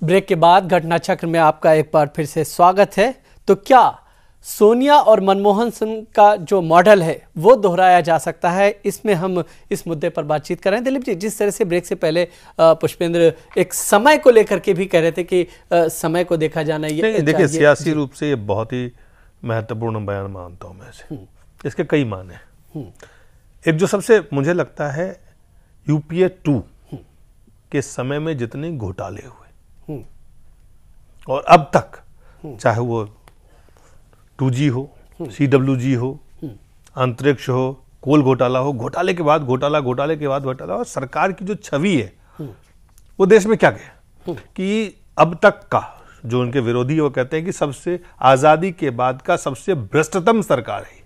Break के बाद घटना चक्र में आपका एक बार फिर से स्वागत है। तो क्या सोनिया और मनमोहन सिंह का जो मॉडल है वो दोहराया जा सकता है? इसमें हम इस मुद्दे पर बातचीत कर रहे हैं। दिलीप जी, जिस तरह से ब्रेक से पहले पुष्पेंद्र एक समय को लेकर के भी कह रहे थे कि समय को देखा जाना ये देखिए, सियासी रूप से ये बहुत ही महत्वपूर्ण बयान मानता हूं मैं इसे। इसके कई माने। एक जो सबसे मुझे लगता है यूपीए 2 के समय में जितने घोटाले हुए और अब तक, चाहे वो 2G हो, CWG हो, अंतरिक्ष हो, कोल घोटाला हो, घोटाले के बाद घोटाला, घोटाले के बाद घोटाला, और सरकार की जो छवि है वो देश में क्या गया कि अब तक का जो उनके विरोधी वो कहते हैं कि सबसे आजादी के बाद का सबसे भ्रष्टतम सरकार है।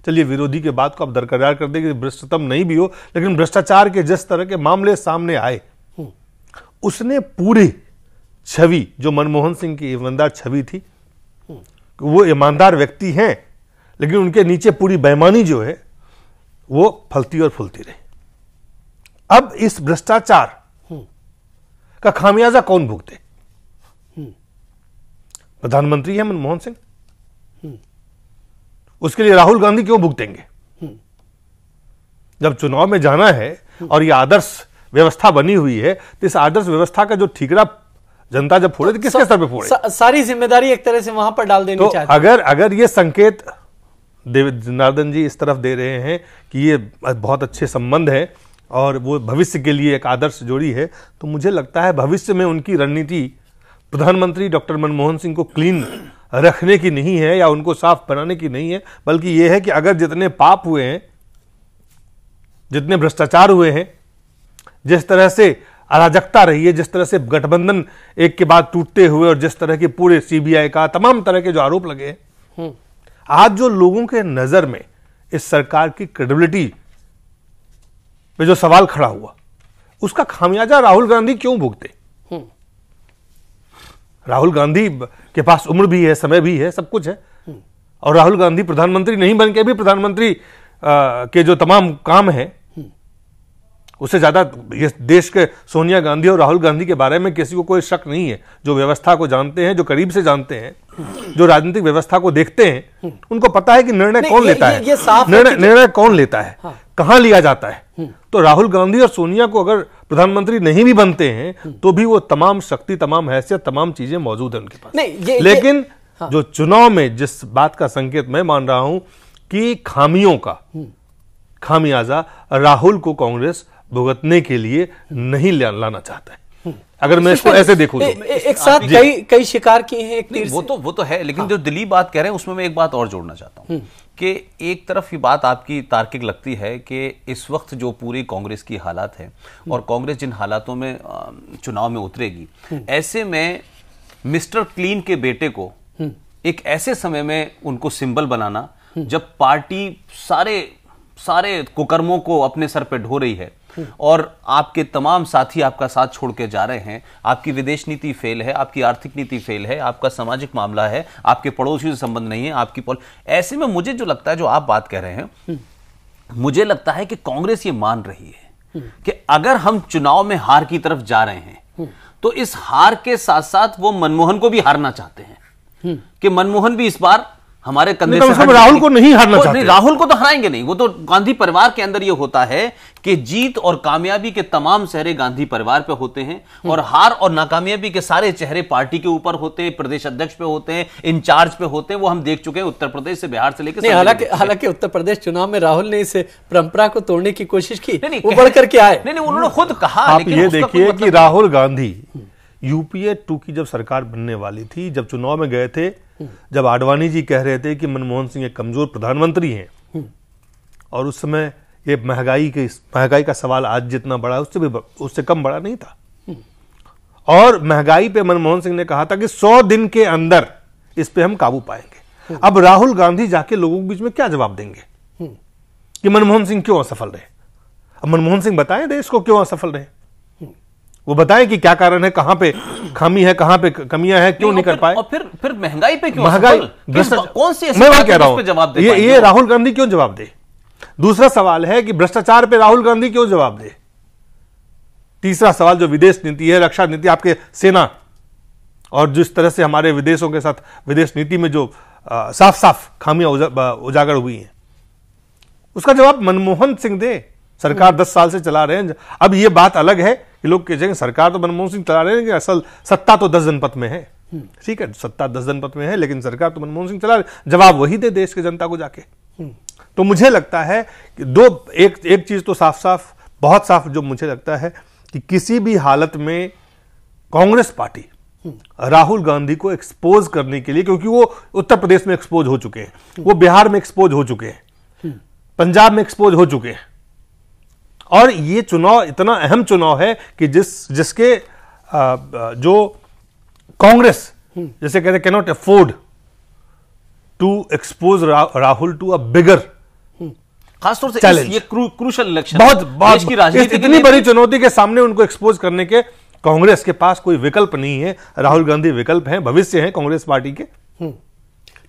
चलिए, विरोधी के बाद को आप दरकिनार कर देंगे, भ्रष्टतम नहीं भी हो, लेकिन भ्रष्टाचार के जिस तरह के मामले सामने आए, उसने पूरी छवि जो मनमोहन सिंह की ईमानदार छवि थी, वो ईमानदार व्यक्ति हैं, लेकिन उनके नीचे पूरी बेईमानी जो है वो फलती और फूलती रही। अब इस भ्रष्टाचार का खामियाजा कौन भुगते? प्रधानमंत्री है मनमोहन सिंह, उसके लिए राहुल गांधी क्यों भुगतेंगे? जब चुनाव में जाना है और यह आदर्श व्यवस्था बनी हुई है, तो इस आदर्श व्यवस्था का जो ठीकरा जनता जब फोड़े तो किसके सर पे फोड़े? सारी जिम्मेदारी एक तरह से वहां पर डाल देनी चाहिए। अगर ये संकेत जनार्दन जी इस तरफ दे रहे हैं कि ये बहुत अच्छे संबंध है और वो भविष्य के लिए एक आदर्श जोड़ी है, तो मुझे लगता है भविष्य में उनकी रणनीति प्रधानमंत्री डॉक्टर मनमोहन सिंह को क्लीन रखने की नहीं है या उनको साफ बनाने की नहीं है, बल्कि यह है कि अगर जितने पाप हुए हैं, जितने भ्रष्टाचार हुए हैं, जिस तरह से अराजकता रही है, जिस तरह से गठबंधन एक के बाद टूटते हुए और जिस तरह के पूरे सीबीआई का तमाम तरह के जो आरोप लगे हैं, आज जो लोगों के नजर में इस सरकार की क्रेडिबिलिटी पे जो सवाल खड़ा हुआ, उसका खामियाजा राहुल गांधी क्यों भुगते? राहुल गांधी के पास उम्र भी है, समय भी है, सब कुछ है, और राहुल गांधी प्रधानमंत्री नहीं बन के भी प्रधानमंत्री के जो तमाम काम हैं, उससे ज्यादा ये देश के सोनिया गांधी और राहुल गांधी के बारे में किसी को कोई शक नहीं है। जो व्यवस्था को जानते हैं, जो करीब से जानते हैं, जो राजनीतिक व्यवस्था को देखते हैं, उनको पता है कि निर्णय कौन लेता है, निर्णय कौन लेता है, कहां लिया जाता है। तो राहुल गांधी और सोनिया को अगर प्रधानमंत्री नहीं भी बनते हैं तो भी वो तमाम शक्ति, तमाम हैसियत, तमाम चीजें मौजूद है उनके पास। लेकिन जो चुनाव में जिस बात का संकेत मैं मान रहा हूं कि खामियों का खामियाजा राहुल को कांग्रेस भुगतने के लिए नहीं लाना चाहता है। अगर मैं इसको ऐसे देखूं तो एक साथ कई शिकार किए हैं एक तीर से। वो तो है, लेकिन जो दिलीप बात कह रहे हैं उसमें मैं एक बात और जोड़ना चाहता हूं कि एक तरफ ये बात आपकी तार्किक लगती है कि इस वक्त जो पूरी कांग्रेस की हालात है और कांग्रेस जिन हालातों में चुनाव में उतरेगी, ऐसे में मिस्टर क्लीन के बेटे को एक ऐसे समय में उनको सिंबल बनाना जब पार्टी सारे कुकर्मों को अपने सर पे ढो रही है और आपके तमाम साथी आपका साथ छोड़ के जा रहे हैं, आपकी विदेश नीति फेल है, आपकी आर्थिक नीति फेल है, आपका सामाजिक मामला है, आपके पड़ोसियों से संबंध नहीं है, आपकी ऐसे में मुझे जो लगता है, जो आप बात कह रहे हैं, मुझे लगता है कि कांग्रेस ये मान रही है कि अगर हम चुनाव में हार की तरफ जा रहे हैं तो इस हार के साथ साथ वो मनमोहन को भी हारना चाहते हैं कि मनमोहन भी इस बार हमारे कंधे से राहुल को नहीं हारना चाहते। नहीं, राहुल को तो हराएंगे नहीं। वो तो गांधी परिवार के अंदर ये होता है कि जीत और कामयाबी के तमाम चेहरे गांधी परिवार पे होते हैं और हार और नाकामयाबी के सारे चेहरे पार्टी के ऊपर होते हैं, प्रदेश अध्यक्ष पे होते हैं, इंचार्ज पे होते हैं। वो हम देख चुके हैं उत्तर प्रदेश से, बिहार से लेकर। हालांकि उत्तर प्रदेश चुनाव में राहुल ने इस परंपरा को तोड़ने की कोशिश की, वो बढ़ करके आए। नहीं, उन्होंने खुद कहा। आप ये देखिए कि राहुल गांधी यूपीए 2 की जब सरकार बनने वाली थी, जब चुनाव में गए थे, जब आडवाणी जी कह रहे थे कि मनमोहन सिंह एक कमजोर प्रधानमंत्री हैं, और उस समय ये महंगाई का सवाल आज जितना बड़ा है उससे कम बड़ा नहीं था, और महंगाई पे मनमोहन सिंह ने कहा था कि 100 दिन के अंदर इस पे हम काबू पाएंगे। अब राहुल गांधी जाके लोगों के बीच में क्या जवाब देंगे कि मनमोहन सिंह क्यों असफल रहे? अब मनमोहन सिंह बताएं देश को क्यों असफल रहे, वो बताएं कि क्या कारण है, कहां पे खामी है, कहां पे कमियां हैं, क्यों नहीं कर पाए। और फिर महंगाई पे क्यों, कौन सी मैं वही कह रहा हूं, ये राहुल गांधी क्यों जवाब दे? दूसरा सवाल है कि भ्रष्टाचार पे राहुल गांधी क्यों जवाब दे? तीसरा सवाल जो विदेश नीति है, रक्षा नीति, आपके सेना और जिस तरह से हमारे विदेशों के साथ विदेश नीति में जो साफ साफ खामियां उजागर हुई हैं, उसका जवाब मनमोहन सिंह दे। सरकार 10 साल से चला रहे हैं। अब ये बात अलग है कि लोग कहेंगे सरकार तो मनमोहन सिंह चला रहे हैं, कि असल सत्ता तो 10 जनपद में है। ठीक है, सत्ता 10 जनपद में है, लेकिन सरकार तो मनमोहन सिंह चला रहे। जवाब वही दे देश की जनता को जाके। तो मुझे लगता है कि एक चीज तो साफ साफ, बहुत साफ, जो मुझे लगता है कि किसी भी हालत में कांग्रेस पार्टी राहुल गांधी को एक्सपोज करने के लिए, क्योंकि वो उत्तर प्रदेश में एक्सपोज हो चुके हैं, वो बिहार में एक्सपोज हो चुके हैं, पंजाब में एक्सपोज हो चुके हैं, और ये चुनाव इतना अहम चुनाव है कि जिसके जो कांग्रेस जैसे कहते can not afford to expose Rahul to a bigger खासतौर से ये क्रूशल इलेक्शन, देश की राजनीति, इतनी बड़ी चुनौती के सामने उनको एक्सपोज करने के कांग्रेस के पास कोई विकल्प नहीं है। राहुल गांधी विकल्प हैं, भविष्य हैं कांग्रेस पार्टी के।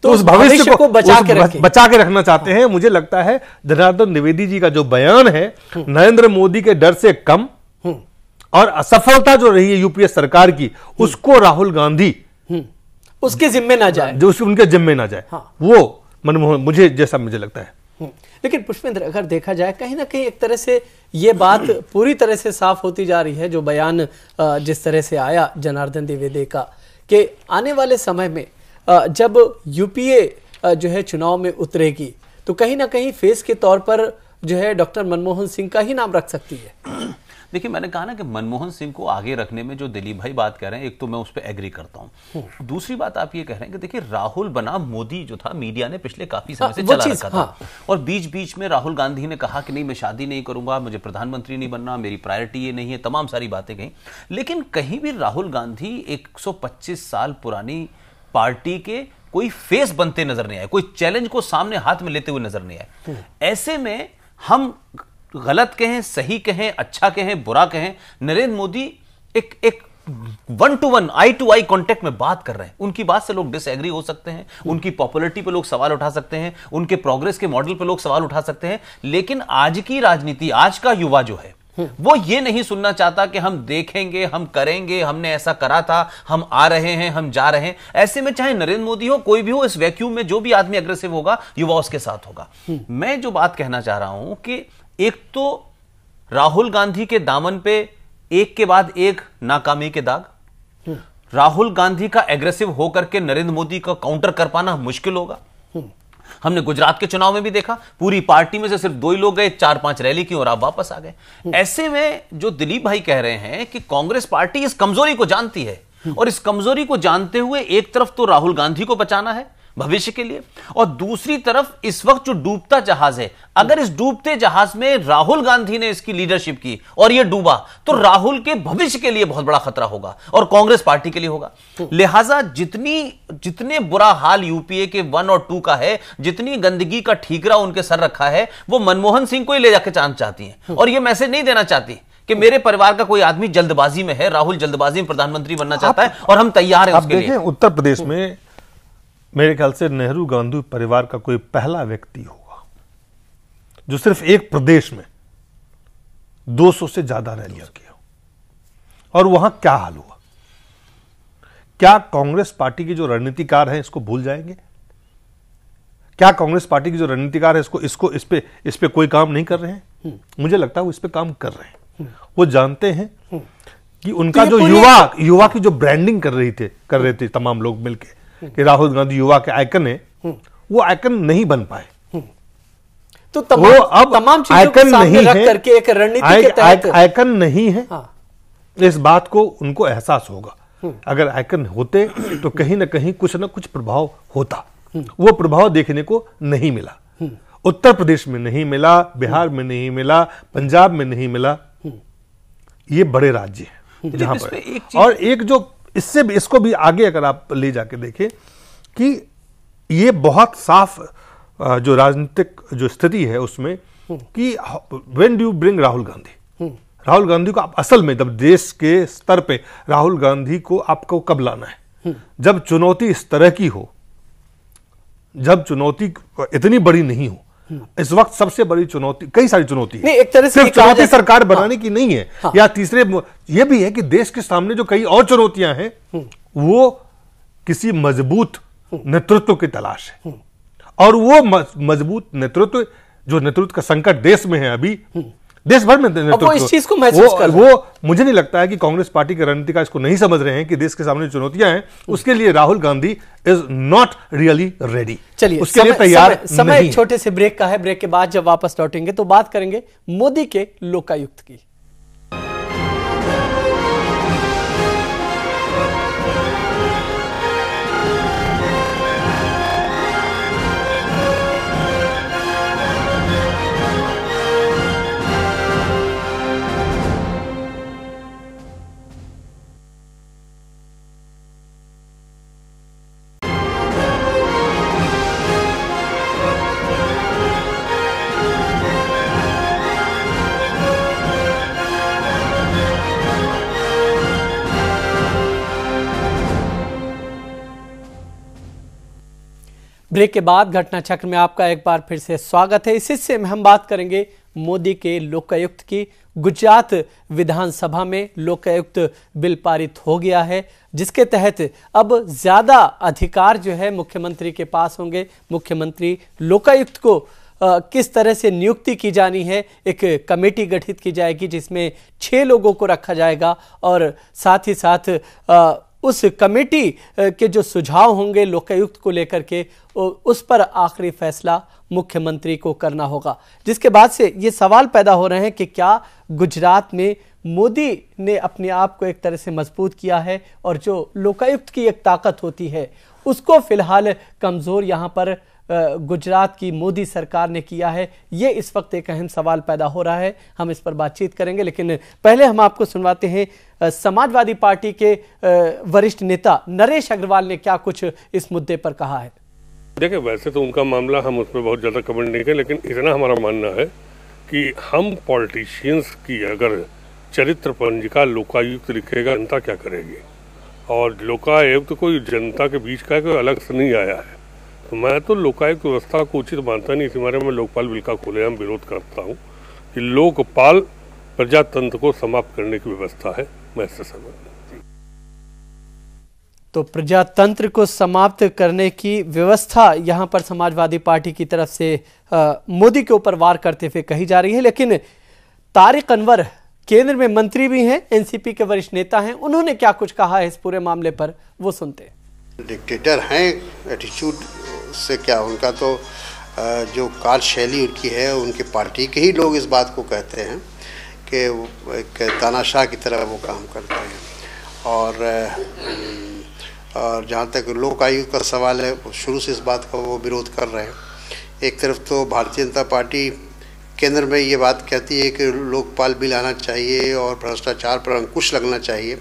तो उस भविष्य को बचा के रखना चाहते हैं। मुझे लगता है जनार्दन द्विवेदी जी का जो बयान है, नरेंद्र मोदी के डर से कम, और असफलता जो रही है यूपीए सरकार की, उसको राहुल गांधी उसके जिम्मे ना जाए, जो उनके जिम्मे ना जाए। हाँ। वो मनमोहन, मुझे लगता है। लेकिन पुष्पेंद्र, अगर देखा जाए कहीं ना कहीं एक तरह से ये बात पूरी तरह से साफ होती जा रही है, जो बयान जिस तरह से आया जनार्दन द्विवेदी का, कि आने वाले समय में जब यूपीए जो है चुनाव में उतरेगी तो कहीं ना कहीं फेस के तौर पर जो है डॉक्टर मनमोहन सिंह का ही नाम रख सकती है। देखिए, मैंने कहा ना कि मनमोहन सिंह को आगे रखने में जो दिलीप भाई बात कह रहे हैं, एक तो मैं उस पर एग्री करता हूं। दूसरी बात आप ये कह रहे हैं कि देखिए, राहुल बनाम मोदी जो था, मीडिया ने पिछले काफी समय से चला रखा था, और बीच बीच में राहुल गांधी ने कहा कि नहीं, मैं शादी नहीं करूंगा, मुझे प्रधानमंत्री नहीं बनना, मेरी प्रायोरिटी ये नहीं है, तमाम सारी बातें कही। लेकिन कहीं भी राहुल गांधी 125 साल पुरानी पार्टी के कोई फेस बनते नजर नहीं आए, कोई चैलेंज को सामने हाथ में लेते हुए नजर नहीं आए। ऐसे में हम गलत कहें, सही कहें, अच्छा कहें, बुरा कहें, नरेंद्र मोदी एक 1-to-1 eye-to-eye कांटेक्ट में बात कर रहे हैं। उनकी बात से लोग डिसएग्री हो सकते हैं, उनकी पॉपुलैरिटी पे लोग सवाल उठा सकते हैं, उनके प्रोग्रेस के मॉडल पे लोग सवाल उठा सकते हैं, लेकिन आज की राजनीति, आज का युवा जो है, वो ये नहीं सुनना चाहता कि हम देखेंगे, हम करेंगे, हमने ऐसा करा था, हम आ रहे हैं, हम जा रहे हैं। ऐसे में चाहे नरेंद्र मोदी हो, कोई भी हो, इस वैक्यूम में जो भी आदमी अग्रेसिव होगा, युवा उसके साथ होगा। मैं जो बात कहना चाह रहा हूं कि एक तो राहुल गांधी के दामन पे एक के बाद एक नाकामी के दाग, राहुल गांधी का एग्रेसिव होकर के नरेंद्र मोदी का काउंटर कर पाना मुश्किल होगा। हमने गुजरात के चुनाव में भी देखा, पूरी पार्टी में से सिर्फ 2 ही लोग गए, 4-5 रैली की और आप वापस आ गए। ऐसे में जो दिलीप भाई कह रहे हैं कि कांग्रेस पार्टी इस कमजोरी को जानती है, और इस कमजोरी को जानते हुए एक तरफ तो राहुल गांधी को बचाना है भविष्य के लिए, और दूसरी तरफ इस वक्त जो डूबता जहाज है, अगर इस डूबते जहाज में राहुल गांधी ने इसकी लीडरशिप की और यह डूबा, तो राहुल के भविष्य के लिए बहुत बड़ा खतरा होगा और कांग्रेस पार्टी के लिए होगा। लिहाजा जितने बुरा हाल यूपीए के 1 और 2 का है, जितनी गंदगी का ठीकरा उनके सर रखा है, वो मनमोहन सिंह को ही ले जाकर चाहती हैं, और यह मैसेज नहीं देना चाहती कि मेरे परिवार का कोई आदमी जल्दबाजी में है, राहुल जल्दबाजी में प्रधानमंत्री बनना चाहता है और हम तैयार हैं उसके लिए। उत्तर प्रदेश में मेरे ख्याल से नेहरू गांधी परिवार का कोई पहला व्यक्ति होगा जो सिर्फ एक प्रदेश में 200 से ज्यादा रैलियां किया। और वहां क्या हाल हुआ? क्या कांग्रेस पार्टी की जो रणनीतिकार हैं इसको भूल जाएंगे? क्या कांग्रेस पार्टी की जो रणनीतिकार है इस पे कोई काम नहीं कर रहे हैं? मुझे लगता है वो इस पे काम कर रहे हैं। वो जानते हैं कि उनका जो युवा की जो ब्रांडिंग कर रहे थे तमाम लोग मिलकर कि राहुल गांधी युवा के आइकन है, वो आइकन नहीं बन पाए। तो तमाम चीजों को सामने रख करके एक रणनीति के तहत आइकन नहीं है। हाँ। इस बात को उनको एहसास होगा। अगर आइकन होते तो कहीं ना कहीं कुछ ना कुछ प्रभाव होता। वो प्रभाव देखने को नहीं मिला। उत्तर प्रदेश में नहीं मिला, बिहार में नहीं मिला, पंजाब में नहीं मिला। ये बड़े राज्य हैं जहां पर, और एक जो इससे भी, इसको भी आगे अगर आप ले जाके देखें कि ये बहुत साफ जो राजनीतिक जो स्थिति है उसमें कि when do you bring Rahul Gandhi को आप असल में जब देश के स्तर पे राहुल गांधी को आपको कब लाना है? जब चुनौती इस तरह की हो, जब चुनौती इतनी बड़ी नहीं हो इस वक्त सबसे बड़ी चुनौती, कई सारी चुनौती है, नहीं, एक तरह से सिर्फ ये कहा चुनौती जा सरकार सकता- बनाने की नहीं है, या तीसरे ये भी है कि देश के सामने जो कई और चुनौतियां हैं वो किसी मजबूत नेतृत्व की तलाश है, और वो मजबूत नेतृत्व, जो नेतृत्व का संकट देश में है अभी, देश भर में वो इस चीज को महसूस कर रहे हैं। वो मुझे नहीं लगता है कि कांग्रेस पार्टी के रणनीतिकार इसको नहीं समझ रहे हैं कि देश के सामने चुनौतियां हैं, उसके लिए Rahul Gandhi is not really ready, चलिए उसके लिए तैयार समय नहीं एक छोटे से ब्रेक का है। ब्रेक के बाद जब वापस लौटेंगे तो बात करेंगे मोदी के लोकायुक्त की। ब्रेक के बाद घटना चक्र में आपका एक बार फिर से स्वागत है। इस हिस्से में हम बात करेंगे मोदी के लोकायुक्त की। गुजरात विधानसभा में लोकायुक्त बिल पारित हो गया है, जिसके तहत अब ज्यादा अधिकार जो है मुख्यमंत्री के पास होंगे। मुख्यमंत्री लोकायुक्त को किस तरह से नियुक्ति की जानी है, एक कमेटी गठित की जाएगी जिसमें 6 लोगों को रखा जाएगा, और साथ ही साथ उस कमेटी के जो सुझाव होंगे लोकायुक्त को लेकर के, उस पर आखिरी फैसला मुख्यमंत्री को करना होगा। जिसके बाद से ये सवाल पैदा हो रहे हैं कि क्या गुजरात में मोदी ने अपने आप को एक तरह से मजबूत किया है, और जो लोकायुक्त की एक ताकत होती है उसको फिलहाल कमजोर यहां पर गुजरात की मोदी सरकार ने किया है। ये इस वक्त एक अहम सवाल पैदा हो रहा है। हम इस पर बातचीत करेंगे, लेकिन पहले हम आपको सुनवाते हैं समाजवादी पार्टी के वरिष्ठ नेता नरेश अग्रवाल ने क्या कुछ इस मुद्दे पर कहा है। देखिए, वैसे तो उनका मामला हम उस पर बहुत ज़्यादा कमेंट नहीं करें, लेकिन इतना हमारा मानना है कि हम पॉलिटिशियंस की अगर चरित्र पंजिका लोकायुक्त लिखेगा, जनता क्या करेगी? और लोकायुक्त कोई जनता के बीच का कोई अलग से नहीं आया है, तो मैं तो लोकायुक्त व्यवस्था को उचित मानता नहीं। इसी बारे में लोकपाल बिल का खुलेआम विरोध करता हूँ कि लोकपाल प्रजातंत्र को समाप्त करने की व्यवस्था है। मैं इससे सहमत हूं। तो प्रजातंत्र को समाप्त करने की व्यवस्था यहां पर समाजवादी पार्टी की तरफ से मोदी के ऊपर वार करते हुए कही जा रही है। लेकिन तारिक अनवर केंद्र में मंत्री भी हैं, एनसीपी के वरिष्ठ नेता हैं, उन्होंने क्या कुछ कहा है इस पूरे मामले पर, वो सुनते हैं। डिक्टेटर हैं, एटीट्यूड से क्या, उनका तो जो कार्यशैली उनकी है, उनकी पार्टी के ही लोग इस बात को कहते हैं कि वो एक तानाशाह की तरह वो काम करते हैं। और जहाँ तक लोकायुक्त का सवाल है, शुरू से इस बात का वो विरोध कर रहे हैं। एक तरफ तो भारतीय जनता पार्टी केंद्र में ये बात कहती है कि लोकपाल बिल आना चाहिए और भ्रष्टाचार पर अंकुश लगना चाहिए,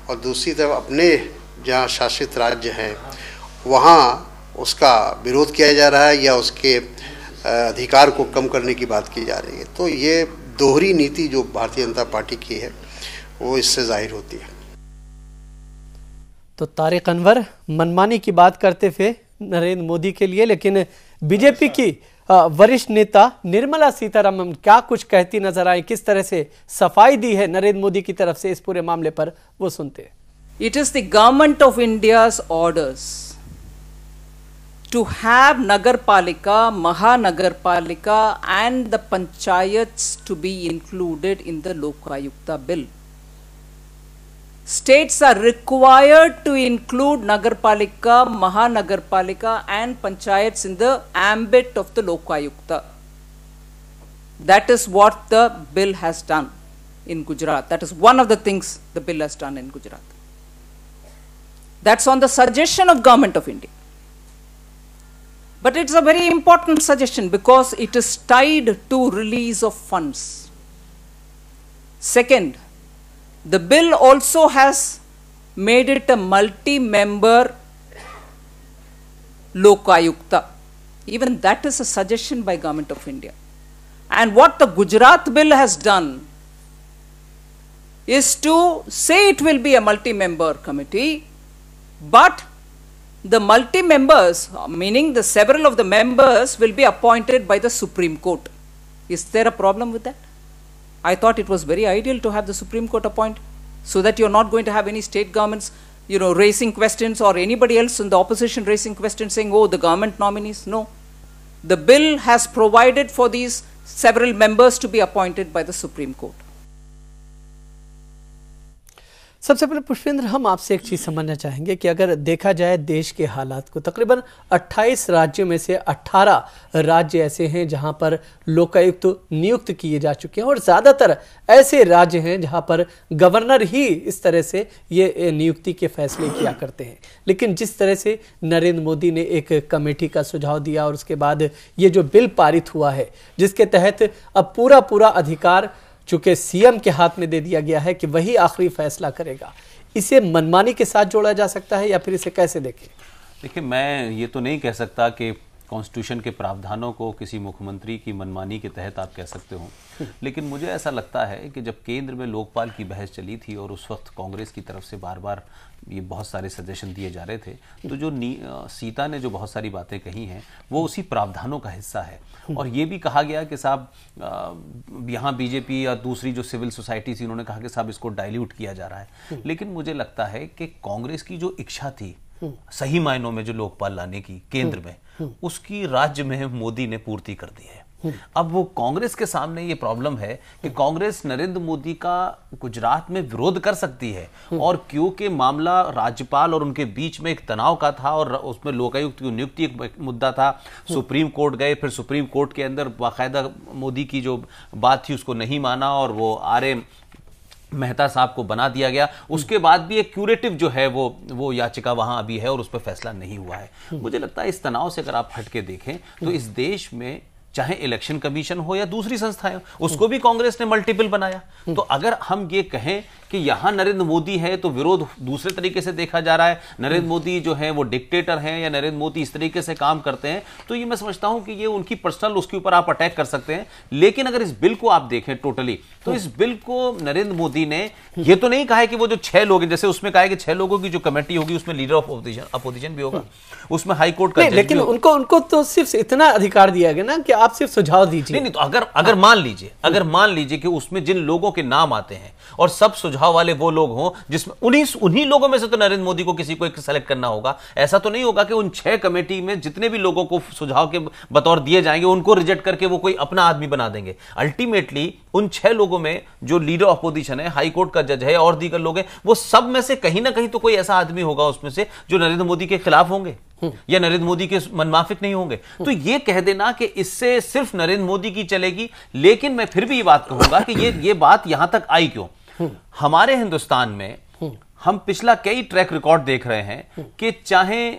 और दूसरी तरफ अपने जहाँ शासित राज्य हैं वहाँ उसका विरोध किया जा रहा है या उसके अधिकार को कम करने की बात की जा रही है। तो ये दोहरी नीति जो भारतीय जनता पार्टी की है वो इससे जाहिर होती है। तो तारिक अनवर मनमानी की बात करते थे नरेंद्र मोदी के लिए, लेकिन बीजेपी की वरिष्ठ नेता निर्मला सीतारमण क्या कुछ कहती नजर आई, किस तरह से सफाई दी है नरेंद्र मोदी की तरफ से इस पूरे मामले पर, वो सुनते हैं। It is the government of India's orders to have Nagarpalika, Mahanagarpalika and the panchayats to be included in the Lokayukta bill. States are required to include Nagarpalika, Mahanagarpalika and panchayats in the ambit of the Lokayukta. That is what the bill has done in Gujarat. That is one of the things the bill has done in Gujarat. That's on the suggestion of Government of India. But it's a very important suggestion because it is tied to release of funds. Second, the bill also has made it a multi-member Lokayukta. Even that is a suggestion by Government of India. And what the Gujarat bill has done is to say it will be a multi-member committee, but the multi-members, meaning the several of the members will be appointed by the Supreme Court. Is there a problem with that? I thought it was very ideal to have the Supreme Court appoint, so that you're not going to have any state governments, raising questions, or anybody else in the opposition raising questions saying, oh, the government nominees. No. The bill has provided for these several members to be appointed by the Supreme Court. सबसे पहले पुष्पेंद्र, हम आपसे एक चीज़ समझना चाहेंगे कि अगर देखा जाए देश के हालात को, तकरीबन 28 राज्यों में से 18 राज्य ऐसे हैं जहां पर लोकायुक्त नियुक्त किए जा चुके हैं, और ज़्यादातर ऐसे राज्य हैं जहां पर गवर्नर ही इस तरह से ये नियुक्ति के फैसले किया करते हैं। लेकिन जिस तरह से नरेंद्र मोदी ने एक कमेटी का सुझाव दिया और उसके बाद ये जो बिल पारित हुआ है, जिसके तहत अब पूरा अधिकार चूंकि सीएम के हाथ में दे दिया गया है कि वही आखिरी फैसला करेगा, इसे मनमानी के साथ जोड़ा जा सकता है या फिर इसे कैसे देखें? देखिए, मैं ये तो नहीं कह सकता कि कॉन्स्टिट्यूशन के प्रावधानों को किसी मुख्यमंत्री की मनमानी के तहत आप कह सकते हो, लेकिन मुझे ऐसा लगता है कि जब केंद्र में लोकपाल की बहस चली थी और उस वक्त कांग्रेस की तरफ से बार बार ये बहुत सारे सजेशन दिए जा रहे थे, तो जो सीता ने जो बहुत सारी बातें कही हैं वो उसी प्रावधानों का हिस्सा है। और ये भी कहा गया कि साहब यहाँ बीजेपी या दूसरी जो सिविल सोसाइटी थी, उन्होंने कहा कि साहब इसको डाइल्यूट किया जा रहा है। लेकिन मुझे लगता है कि कांग्रेस की जो इच्छा थी सही मायनों में जो लोकपाल लाने की केंद्र में, उसकी राज्य में मोदी ने पूर्ति कर दी है। अब वो कांग्रेस के सामने ये प्रॉब्लम है कि कांग्रेस नरेंद्र मोदी का गुजरात में विरोध कर सकती है, और क्योंकि मामला राज्यपाल और उनके बीच में एक तनाव का था और उसमें लोकायुक्त की नियुक्ति एक मुद्दा था, सुप्रीम कोर्ट गए, फिर सुप्रीम कोर्ट के अंदर बाकायदा मोदी की जो बात थी उसको नहीं माना और वो आर.ए. मेहता साहब को बना दिया गया। उसके बाद भी एक क्यूरेटिव जो है वो याचिका वहां अभी है और उस पर फैसला नहीं हुआ है। मुझे लगता है इस तनाव से अगर आप हटके देखें तो इस देश में चाहे इलेक्शन कमीशन हो या दूसरी संस्थाएं, उसको भी कांग्रेस ने मल्टीपल बनाया। तो अगर हम ये कहें कि यहां नरेंद्र मोदी है तो विरोध दूसरे तरीके से देखा जा रहा है, नरेंद्र मोदी जो है वो डिक्टेटर हैं या नरेंद्र मोदी इस तरीके से काम करते हैं, तो ये मैं समझता हूं कि ये उनकी पर्सनल, उसके ऊपर आप अटैक कर सकते हैं। लेकिन अगर इस बिल को आप देखें टोटली, तो इस बिल को नरेंद्र मोदी ने ये तो नहीं कहा है कि वो जो 6 लोग हैं, जैसे उसमें कहा है कि 6 लोगों की जो कमेटी होगी उसमें लीडर ऑफ अपोजिशन भी होगा, उसमें हाईकोर्ट का, लेकिन उनको तो सिर्फ इतना अधिकार दिया गया ना कि आप सिर्फ सुझाव दीजिए। नहीं, तो अगर मान लीजिए कि उसमें जिन लोगों के नाम आते हैं और सब सुझाव वाले वो लोग हों, जिसमें उन्हीं लोगों में से तो नरेंद्र मोदी को किसी को एक सेलेक्ट करना होगा। ऐसा तो नहीं होगा कि उन 6 कमेटी में जितने भी लोगों को सुझाव के बतौर दिए जाएंगे उनको रिजेक्ट करके वो कोई अपना आदमी बना देंगे। अल्टीमेटली उन 6 लोगों में जो लीडर ऑपोजिशन है, हाईकोर्ट का जज है और दीगर लोग हैं, वो सब में से कहीं ना कहीं तो कोई ऐसा आदमी होगा उसमें से जो नरेंद्र मोदी के खिलाफ होंगे या नरेंद्र मोदी के मनमाफिक नहीं होंगे। तो ये कह देना कि इससे सिर्फ नरेंद्र मोदी की चलेगी, लेकिन मैं फिर भी ये बात कहूंगा कि ये बात यहां तक आई क्यों? हमारे हिंदुस्तान में हम पिछला कई ट्रैक रिकॉर्ड देख रहे हैं कि चाहे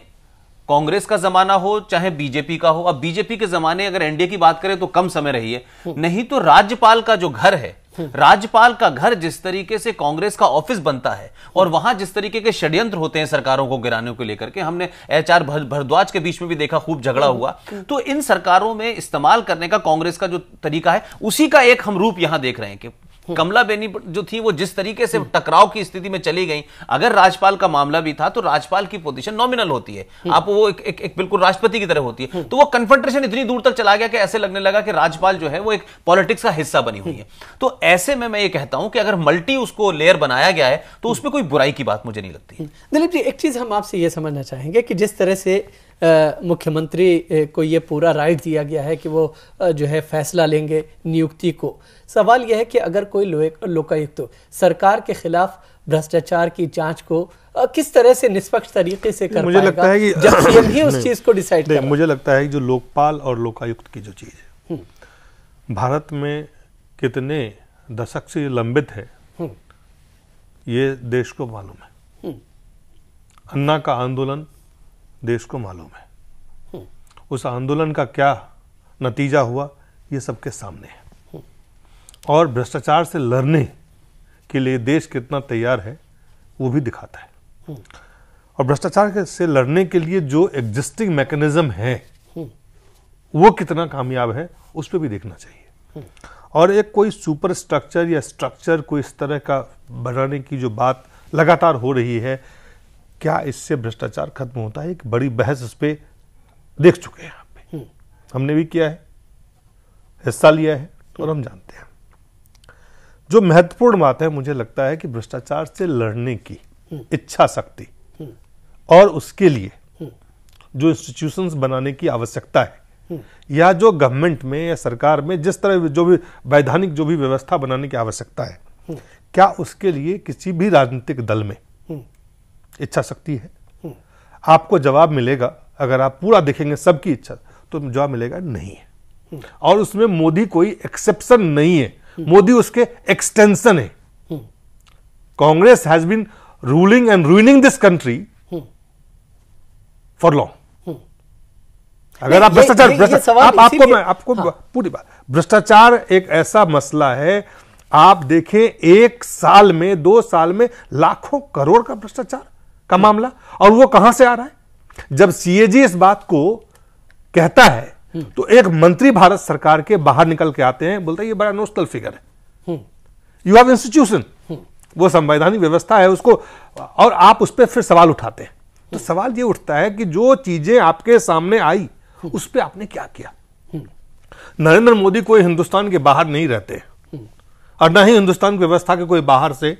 कांग्रेस का जमाना हो चाहे बीजेपी का हो, अब बीजेपी के जमाने अगर एनडीए की बात करें तो कम समय रही है, नहीं तो राज्यपाल का जो घर है, राज्यपाल का घर जिस तरीके से कांग्रेस का ऑफिस बनता है और वहां जिस तरीके के षड्यंत्र होते हैं सरकारों को गिराने को लेकर के, हमने एचआर भारद्वाज के बीच में भी देखा, खूब झगड़ा हुआ। तो इन सरकारों में इस्तेमाल करने का कांग्रेस का जो तरीका है, उसी का एक हम रूप यहां देख रहे हैं कि कमला बेनी जो थी वो जिस तरीके से टकराव की स्थिति में चली गई। अगर राज्यपाल का मामला भी था तो राज्यपाल की पोजीशन नॉमिनल होती है, आप वो एक बिल्कुल राष्ट्रपति की तरह होती है। तो वो कन्फ्रंटेशन इतनी दूर तक चला गया कि ऐसे लगने लगा कि राज्यपाल जो है वो एक पॉलिटिक्स का हिस्सा बनी हुई है। तो ऐसे में मैं ये कहता हूं कि अगर मल्टी उसको लेयर बनाया गया है तो उसमें कोई बुराई की बात मुझे नहीं लगती। दिलीप जी, एक चीज हम आपसे ये समझना चाहेंगे कि जिस तरह से मुख्यमंत्री को ये पूरा राइट दिया गया है कि वो जो है फैसला लेंगे नियुक्ति को, सवाल यह है कि अगर कोई लोकायुक्त सरकार के खिलाफ भ्रष्टाचार की जांच को किस तरह से निष्पक्ष तरीके से कर मुझे पाएगा, लगता है कि जब सीएम ही उस चीज को डिसाइड कर रहा है। मुझे लगता है कि जो लोकपाल और लोकायुक्त की जो चीज है भारत में कितने दशक से लंबित है ये देश को मालूम है। अन्ना का आंदोलन देश को मालूम है, उस आंदोलन का क्या नतीजा हुआ ये सबके सामने है, और भ्रष्टाचार से लड़ने के लिए देश कितना तैयार है वो भी दिखाता है। और भ्रष्टाचार से लड़ने के लिए जो एग्जिस्टिंग मैकेनिज्म है वो कितना कामयाब है उस पर भी देखना चाहिए। और एक कोई सुपर स्ट्रक्चर या स्ट्रक्चर कोई इस तरह का बनाने की जो बात लगातार हो रही है क्या इससे भ्रष्टाचार खत्म होता है? एक बड़ी बहस इस पे देख चुके हैं यहाँ पे, हमने भी किया है, हिस्सा लिया है और हम जानते हैं। जो महत्वपूर्ण बात है, मुझे लगता है कि भ्रष्टाचार से लड़ने की इच्छा शक्ति और उसके लिए जो इंस्टीट्यूशंस बनाने की आवश्यकता है, या जो गवर्नमेंट में या सरकार में जिस तरह जो भी वैधानिक जो भी व्यवस्था बनाने की आवश्यकता है, क्या उसके लिए किसी भी राजनीतिक दल में इच्छा शक्ति है? आपको जवाब मिलेगा, अगर आप पूरा देखेंगे सबकी इच्छा, तो जवाब मिलेगा नहीं है। और उसमें मोदी कोई एक्सेप्शन नहीं है, मोदी उसके एक्सटेंशन है। Congress has been ruling and ruining this country for long. अगर आप आपको पूरी बात, भ्रष्टाचार एक ऐसा मसला है, आप देखें 1 साल में 2 साल में लाखों करोड़ का भ्रष्टाचार का मामला, और वो कहां से आ रहा है? जब सीएजी इस बात को कहता है तो एक मंत्री भारत सरकार के बाहर निकल के आते हैं, बोलते हैं ये बड़ा नोशनल फिगर है, यू हैव इंस्टीट्यूशन, वो संवैधानिक व्यवस्था है उसको, और आप उस पर फिर सवाल उठाते हैं। तो सवाल ये उठता है कि जो चीजें आपके सामने आई उस पर आपने क्या किया? नरेंद्र मोदी कोई हिंदुस्तान के बाहर नहीं रहते और ना ही हिंदुस्तान की व्यवस्था के कोई बाहर से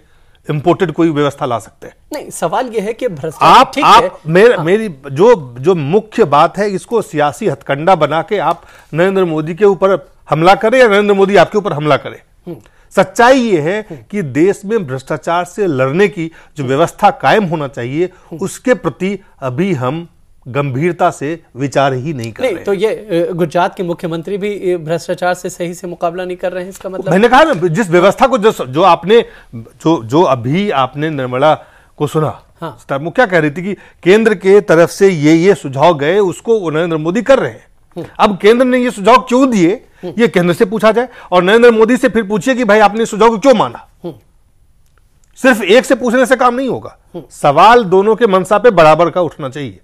इंपोर्टेड कोई व्यवस्था ला सकते हैं। नहीं, सवाल यह है कि भ्रष्टाचार आप मेरी जो मुख्य बात है, इसको सियासी हथकंडा बना के आप नरेंद्र मोदी के ऊपर हमला करें या नरेंद्र मोदी आपके ऊपर हमला करे। सच्चाई ये है कि देश में भ्रष्टाचार से लड़ने की जो व्यवस्था कायम होना चाहिए, उसके प्रति अभी हम गंभीरता से विचार ही नहीं कर रहे। तो ये गुजरात के मुख्यमंत्री भी भ्रष्टाचार से सही से मुकाबला नहीं कर रहे हैं, इसका मतलब? मैंने कहा ना, जिस व्यवस्था को जो आपने जो अभी आपने निर्मला को सुना, हाँ। वो क्या कह रही थी कि केंद्र के तरफ से ये सुझाव गए, उसको नरेंद्र मोदी कर रहे हैं। अब केंद्र ने ये सुझाव क्यों दिए, ये केंद्र से पूछा जाए, और नरेंद्र मोदी से फिर पूछिए कि भाई आपने सुझाव को क्यों माना। सिर्फ एक से पूछने से काम नहीं होगा, सवाल दोनों के मंशा पे बराबर का उठना चाहिए।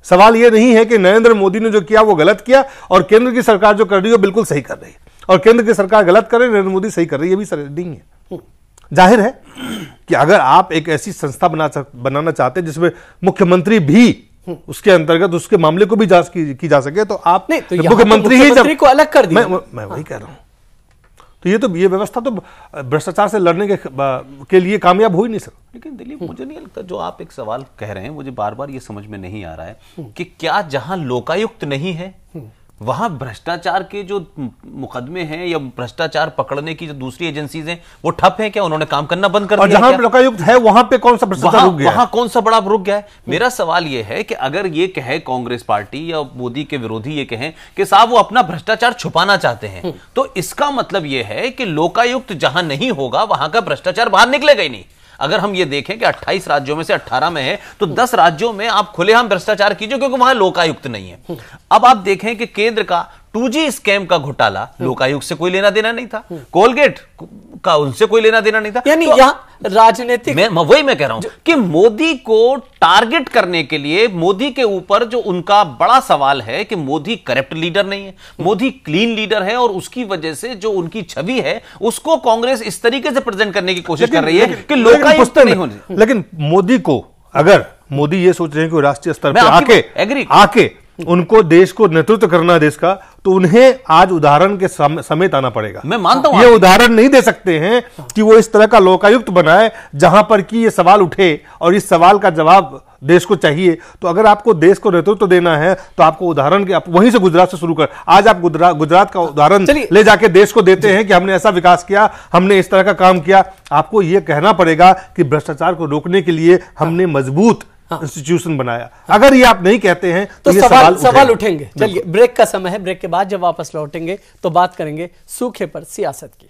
सवाल यह नहीं है कि नरेंद्र मोदी ने जो किया वो गलत किया और केंद्र की सरकार जो कर रही है बिल्कुल सही कर रही है, और केंद्र की सरकार गलत कर रही है, नरेंद्र मोदी सही कर रही है, ये भी सही नहीं है। जाहिर है कि अगर आप एक ऐसी संस्था बनाना चाहते हैं जिसमें मुख्यमंत्री भी उसके अंतर्गत उसके मामले को भी जांच की जा सके, तो आप मुख्यमंत्री को अलग कर दिया। मैं वही कह रहा हूं, तो ये व्यवस्था तो भ्रष्टाचार से लड़ने के लिए कामयाब हो ही नहीं सकती। लेकिन दिलीप, मुझे नहीं लगता, जो आप एक सवाल कह रहे हैं मुझे बार बार ये समझ में नहीं आ रहा है कि क्या जहां लोकायुक्त नहीं है वहां भ्रष्टाचार के जो मुकदमे हैं या भ्रष्टाचार पकड़ने की जो दूसरी एजेंसीज हैं वो ठप है क्या? उन्होंने काम करना बंद कर दिया? और जहां लोकायुक्त है वहां पे कौन सा भ्रष्टाचार रुक गया? वहां कौन सा बड़ा रुक गया है? मेरा सवाल यह है कि अगर ये कहे कांग्रेस पार्टी या मोदी के विरोधी ये कहें कि साहब वो अपना भ्रष्टाचार छुपाना चाहते हैं, तो इसका मतलब यह है कि लोकायुक्त जहां नहीं होगा वहां का भ्रष्टाचार बाहर निकलेगा ही नहीं। अगर हम ये देखें कि 28 राज्यों में से 18 में है, तो 10 राज्यों में आप खुलेआम भ्रष्टाचार कीजिए क्योंकि वहां लोकायुक्त नहीं है। अब आप देखें कि केंद्र का 2G स्कैम का घोटाला लोकायुक्त से कोई लेना देना नहीं था, कोलगेट का उनसे कोई लेना देना नहीं था। यानी तो यहां राजनीतिक, वही मैं कह रहा हूं कि मोदी को टारगेट करने के लिए, मोदी के ऊपर जो उनका बड़ा सवाल है कि मोदी करप्ट लीडर नहीं है, मोदी क्लीन लीडर है, और उसकी वजह से जो उनकी छवि है उसको कांग्रेस इस तरीके से प्रेजेंट करने की कोशिश कर रही है कि लोकायुक्त नहीं होने। लेकिन मोदी को, अगर मोदी ये सोच रहे हैं कि राष्ट्रीय स्तर पर आके उनको देश को नेतृत्व करना है देश का, तो उन्हें आज उदाहरण के समेत आना पड़ेगा। मैं मानता हूं ये उदाहरण नहीं दे सकते हैं कि वो इस तरह का लोकायुक्त बनाए जहां पर कि ये सवाल उठे और इस सवाल का जवाब देश को चाहिए। तो अगर आपको देश को नेतृत्व देना है तो आपको उदाहरण के, आप वहीं से गुजरात से शुरू कर, आज आप गुजरात का उदाहरण ले जाके देश को देते हैं कि हमने ऐसा विकास किया, हमने इस तरह का काम किया। आपको यह कहना पड़ेगा कि भ्रष्टाचार को रोकने के लिए हमने मजबूत इंस्टीट्यूशन बनाया। अगर ये आप नहीं कहते हैं तो ये सवाल उठेंगे। चलिए, ब्रेक का समय है, ब्रेक के बाद जब वापस लौटेंगे तो बात करेंगे सूखे पर सियासत की।